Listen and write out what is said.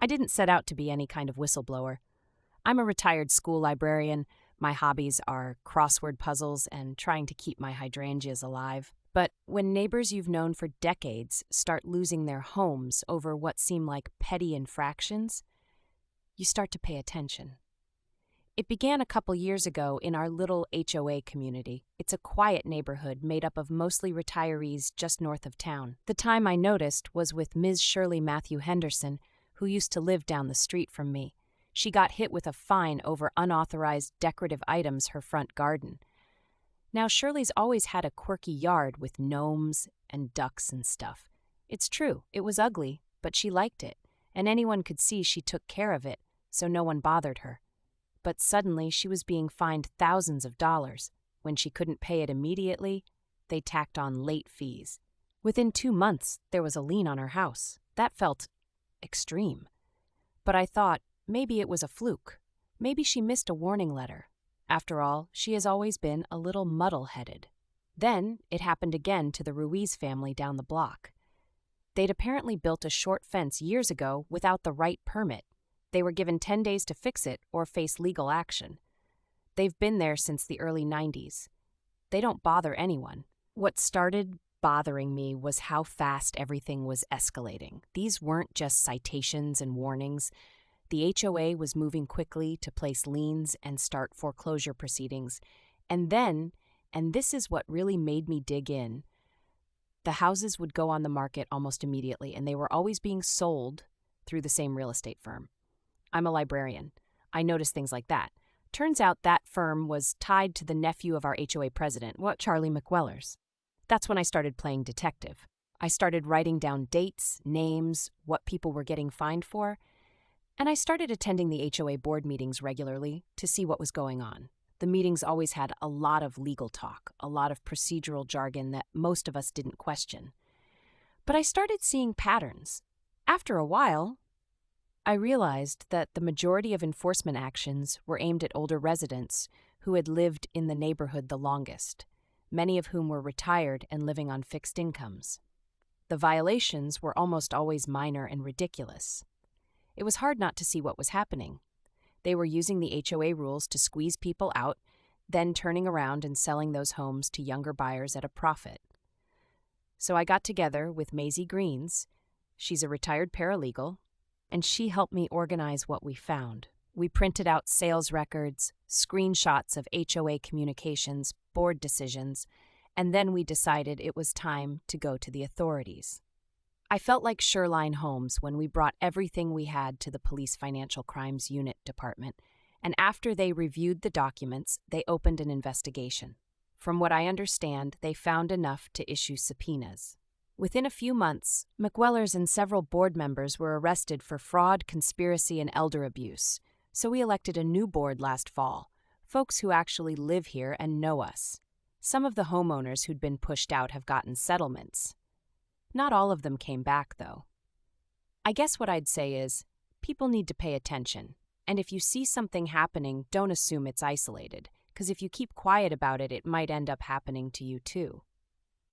I didn't set out to be any kind of whistleblower. I'm a retired school librarian. My hobbies are crossword puzzles and trying to keep my hydrangeas alive. But when neighbors you've known for decades start losing their homes over what seem like petty infractions, you start to pay attention. It began a couple years ago in our little HOA community. It's a quiet neighborhood made up of mostly retirees just north of town. The time I noticed was with Ms. Shirley Matthew Henderson, who used to live down the street from me. She got hit with a fine over unauthorized decorative items her front garden. Now, Shirley's always had a quirky yard with gnomes and ducks and stuff. It's true, it was ugly, but she liked it, and anyone could see she took care of it, so no one bothered her. But suddenly she was being fined thousands of dollars. When she couldn't pay it immediately, they tacked on late fees. Within 2 months, there was a lien on her house. That felt extreme. But I thought, maybe it was a fluke. Maybe she missed a warning letter. After all, she has always been a little muddle-headed. Then it happened again to the Ruiz family down the block. They'd apparently built a short fence years ago without the right permit. They were given 10 days to fix it or face legal action. They've been there since the early 90s. They don't bother anyone. What started bothering me was how fast everything was escalating. These weren't just citations and warnings. The HOA was moving quickly to place liens and start foreclosure proceedings. And then, and this is what really made me dig in, the houses would go on the market almost immediately, and they were always being sold through the same real estate firm. I'm a librarian. I noticed things like that. Turns out that firm was tied to the nephew of our HOA president, Charlie McWellers. That's when I started playing detective. I started writing down dates, names, what people were getting fined for, and I started attending the HOA board meetings regularly to see what was going on. The meetings always had a lot of legal talk, a lot of procedural jargon that most of us didn't question. But I started seeing patterns. After a while, I realized that the majority of enforcement actions were aimed at older residents who had lived in the neighborhood the longest, many of whom were retired and living on fixed incomes. The violations were almost always minor and ridiculous. It was hard not to see what was happening. They were using the HOA rules to squeeze people out, then turning around and selling those homes to younger buyers at a profit. So I got together with Maisie Greens. She's a retired paralegal, and she helped me organize what we found. We printed out sales records, screenshots of HOA communications, board decisions, and then we decided it was time to go to the authorities. I felt like Sherline Holmes when we brought everything we had to the Police Financial Crimes Unit Department, and after they reviewed the documents, they opened an investigation. From what I understand, they found enough to issue subpoenas. Within a few months, McWellers and several board members were arrested for fraud, conspiracy, and elder abuse, so we elected a new board last fall, folks who actually live here and know us. Some of the homeowners who'd been pushed out have gotten settlements. Not all of them came back, though. I guess what I'd say is, people need to pay attention, and if you see something happening, don't assume it's isolated, because if you keep quiet about it, it might end up happening to you too.